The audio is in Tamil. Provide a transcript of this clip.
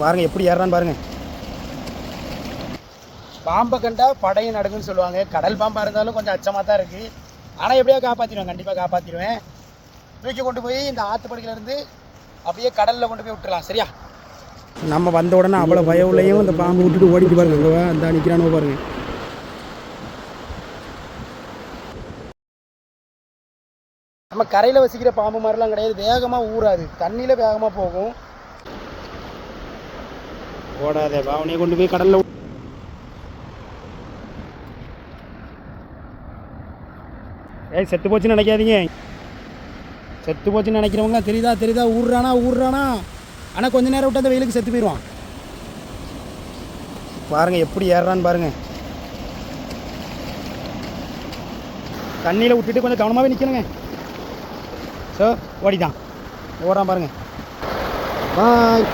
பாருங்கள் எப்படி ஏறான்னு பாருங்கள். பாம்பை கண்டா படையும் நடக்குன்னு சொல்லுவாங்க. கடல் பாம்பாக இருந்தாலும் கொஞ்சம் அச்சமாக தான் இருக்குது. ஆனால் எப்படியா காப்பாற்றிடுவேன், கண்டிப்பாக காப்பாற்றிடுவேன். தூக்கி கொண்டு போய் இந்த ஆற்றுப்படுக்கையிலேருந்து அப்படியே கடலில் கொண்டு போய் விட்டுறலாம். சரியா? நம்ம வந்த உடனே அவ்வளோ பயவுலையும் இந்த பாம்பு விட்டுட்டு ஓடிட்டு பாருங்க. அங்கே அந்த நிற்கிறானோ பாருங்க. நம்ம கரையில் வசிக்கிற பாம்பு மாதிரிலாம் கிடையாது. வேகமாக ஊறாது, தண்ணியில் வேகமாக போகும். ஓடாத பாவனையை கொண்டு போய் கடலில் செத்து போச்சுன்னு நினைக்காதீங்க. செத்து போச்சுன்னு நினைக்கிறவங்க தெரியுதா ஊர்றானா. ஆனால் கொஞ்ச நேரம் விட்டு அந்த வெயிலுக்கு செத்து போயிடுவான். பாருங்கள் எப்படி ஏறான்னு பாருங்கள். தண்ணியில் விட்டுட்டு கொஞ்சம் கவனமாகவே நிற்கணுங்க. ஸோ ஓடிட்டான், ஓடுறான் பாருங்கள். பாய்.